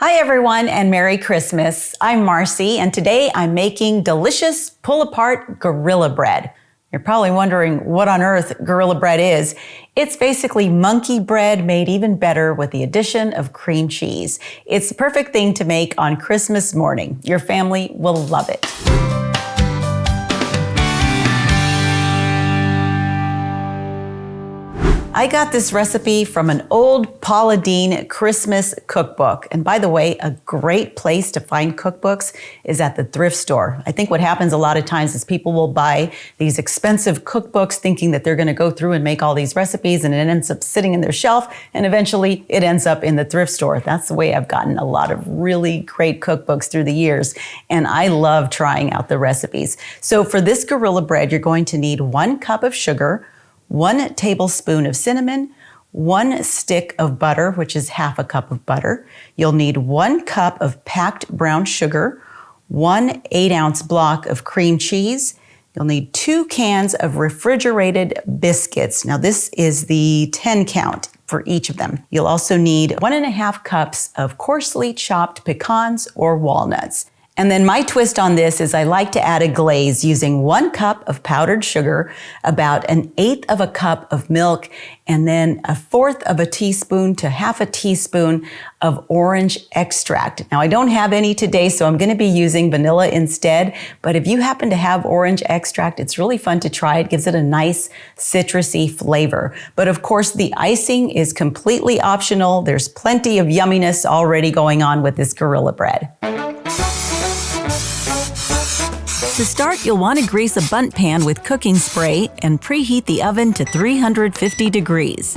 Hi everyone and Merry Christmas. I'm Marcy and today I'm making delicious pull-apart gorilla bread. You're probably wondering what on earth gorilla bread is. It's basically monkey bread made even better with the addition of cream cheese. It's the perfect thing to make on Christmas morning. Your family will love it. I got this recipe from an old Paula Deen Christmas cookbook. And by the way, a great place to find cookbooks is at the thrift store. I think what happens a lot of times is people will buy these expensive cookbooks thinking that they're going to go through and make all these recipes, and it ends up sitting in their shelf, and eventually it ends up in the thrift store. That's the way I've gotten a lot of really great cookbooks through the years, and I love trying out the recipes. So for this gorilla bread, you're going to need 1 cup of sugar, 1 tablespoon of cinnamon, 1 stick of butter, which is half a cup of butter. You'll need 1 cup of packed brown sugar, 1 8-ounce block of cream cheese. You'll need 2 cans of refrigerated biscuits. Now this is the 10 count for each of them. You'll also need 1.5 cups of coarsely chopped pecans or walnuts. And then my twist on this is I like to add a glaze using 1 cup of powdered sugar, about 1/8 of a cup of milk, and then 1/4 of a teaspoon to half a teaspoon of orange extract. Now I don't have any today, so I'm going to be using vanilla instead. But if you happen to have orange extract, it's really fun to try. It gives it a nice citrusy flavor. But of course, the icing is completely optional. There's plenty of yumminess already going on with this gorilla bread. To start, you'll want to grease a bundt pan with cooking spray and preheat the oven to 350 degrees.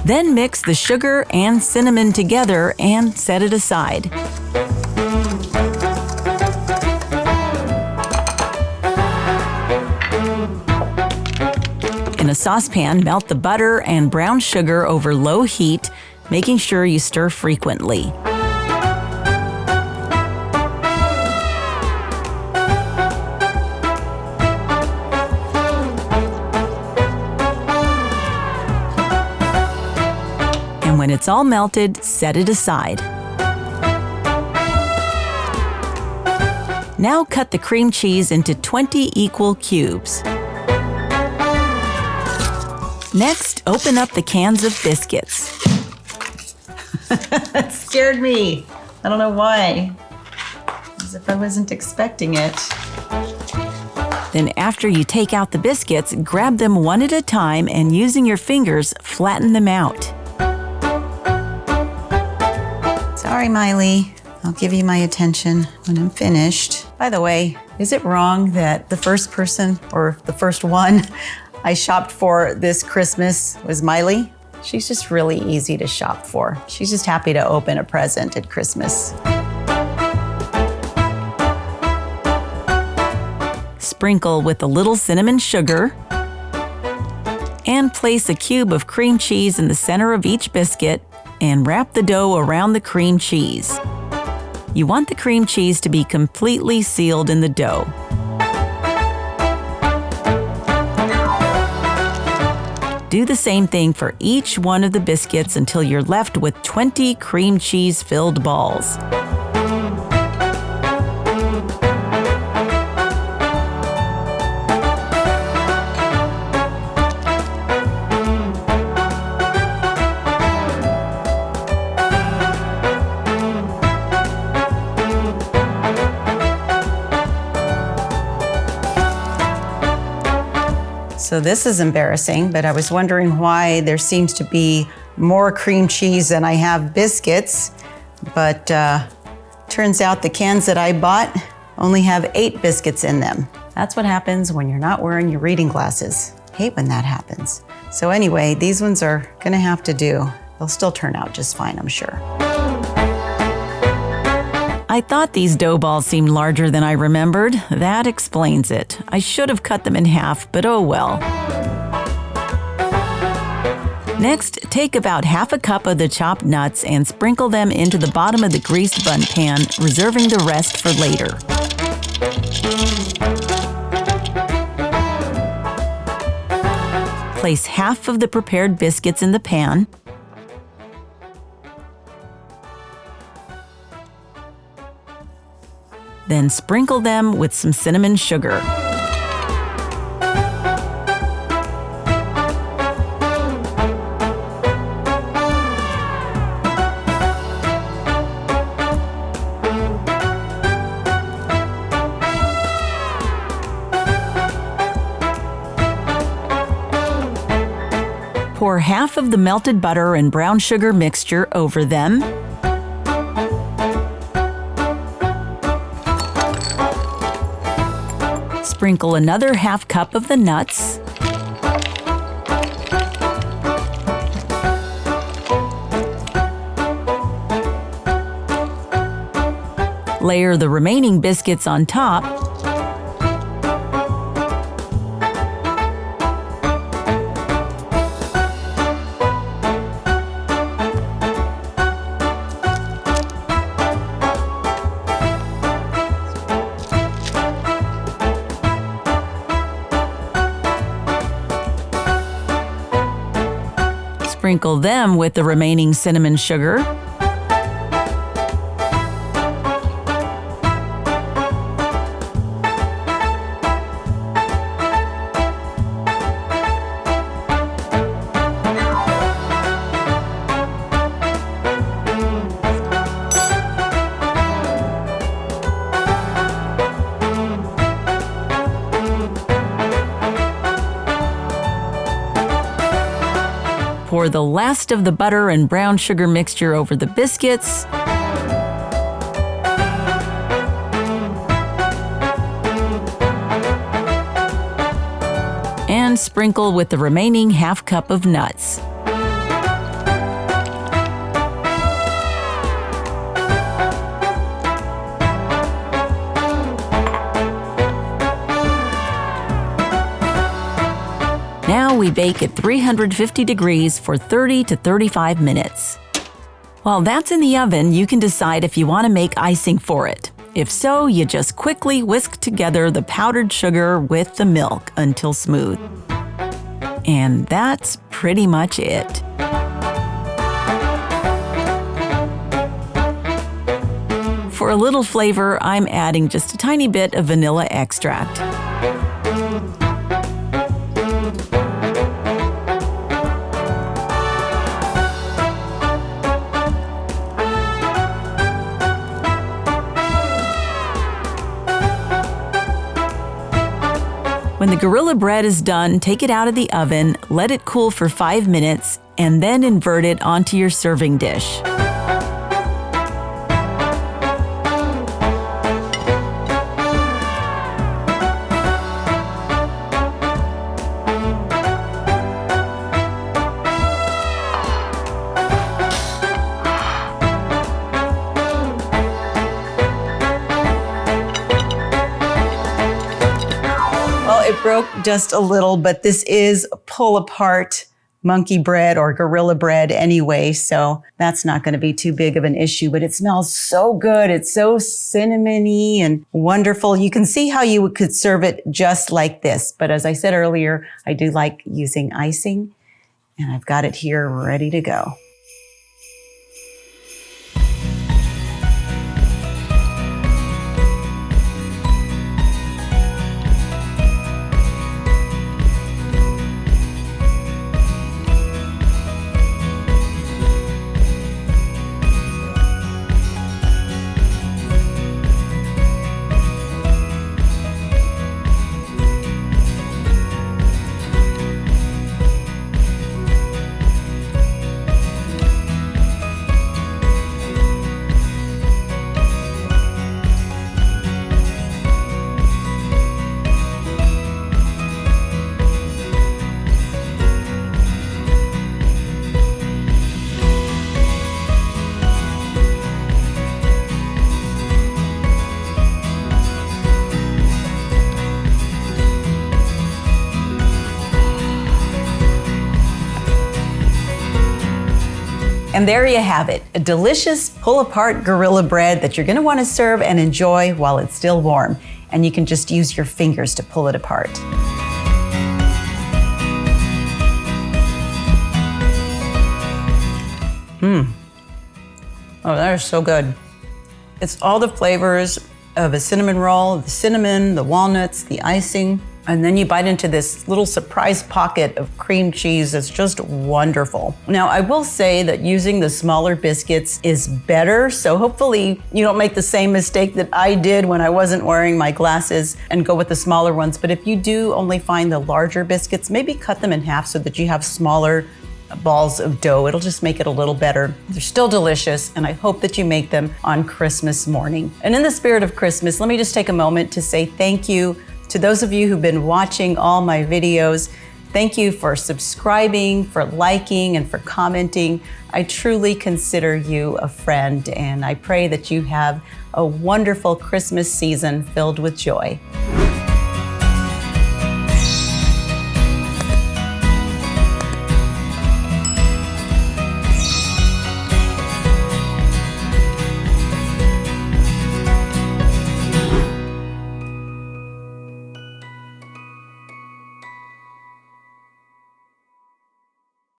Then mix the sugar and cinnamon together and set it aside. In a saucepan, melt the butter and brown sugar over low heat, making sure you stir frequently. When it's all melted, set it aside. Now cut the cream cheese into 20 equal cubes. Next, open up the cans of biscuits. That scared me. I don't know why. As if I wasn't expecting it. Then after you take out the biscuits, grab them one at a time and using your fingers, flatten them out. Sorry, Miley. I'll give you my attention when I'm finished. By the way, is it wrong that the first person, or the first one, I shopped for this Christmas was Miley? She's just really easy to shop for. She's just happy to open a present at Christmas. Sprinkle with a little cinnamon sugar and place a cube of cream cheese in the center of each biscuit and wrap the dough around the cream cheese. You want the cream cheese to be completely sealed in the dough. Do the same thing for each one of the biscuits until you're left with 20 cream cheese-filled balls. So this is embarrassing, but I was wondering why there seems to be more cream cheese than I have biscuits. But turns out the cans that I bought only have 8 biscuits in them. That's what happens when you're not wearing your reading glasses. I hate when that happens. So anyway, these ones are gonna have to do. They'll still turn out just fine, I'm sure. I thought these dough balls seemed larger than I remembered. That explains it. I should have cut them in half, but oh well. Next, take about half a cup of the chopped nuts and sprinkle them into the bottom of the greased bundt pan, reserving the rest for later. Place half of the prepared biscuits in the pan. Then sprinkle them with some cinnamon sugar. Pour half of the melted butter and brown sugar mixture over them. Sprinkle another half cup of the nuts. Layer the remaining biscuits on top. Sprinkle them with the remaining cinnamon sugar. Pour the last of the butter and brown sugar mixture over the biscuits. And sprinkle with the remaining half cup of nuts. Now we bake at 350 degrees for 30 to 35 minutes. While that's in the oven, you can decide if you want to make icing for it. If so, you just quickly whisk together the powdered sugar with the milk until smooth. And that's pretty much it. For a little flavor, I'm adding just a tiny bit of vanilla extract. When the Gorilla bread is done, take it out of the oven, let it cool for 5 minutes, and then invert it onto your serving dish. It broke just a little, but this is pull-apart monkey bread or gorilla bread anyway, so that's not going to be too big of an issue, but it smells so good. It's so cinnamony and wonderful. You can see how you could serve it just like this, but as I said earlier, I do like using icing, and I've got it here ready to go. And there you have it, a delicious pull-apart gorilla bread that you're going to want to serve and enjoy while it's still warm. And you can just use your fingers to pull it apart. Oh, that is so good. It's all the flavors of a cinnamon roll, the cinnamon, the walnuts, the icing, and then you bite into this little surprise pocket of cream cheese that's just wonderful. Now, I will say that using the smaller biscuits is better, so hopefully you don't make the same mistake that I did when I wasn't wearing my glasses and go with the smaller ones. But if you do only find the larger biscuits, maybe cut them in half so that you have smaller balls of dough. It'll just make it a little better. They're still delicious, and I hope that you make them on Christmas morning. And in the spirit of Christmas, let me just take a moment to say thank you to those of you who've been watching all my videos. Thank you for subscribing, for liking, and for commenting. I truly consider you a friend, and I pray that you have a wonderful Christmas season filled with joy.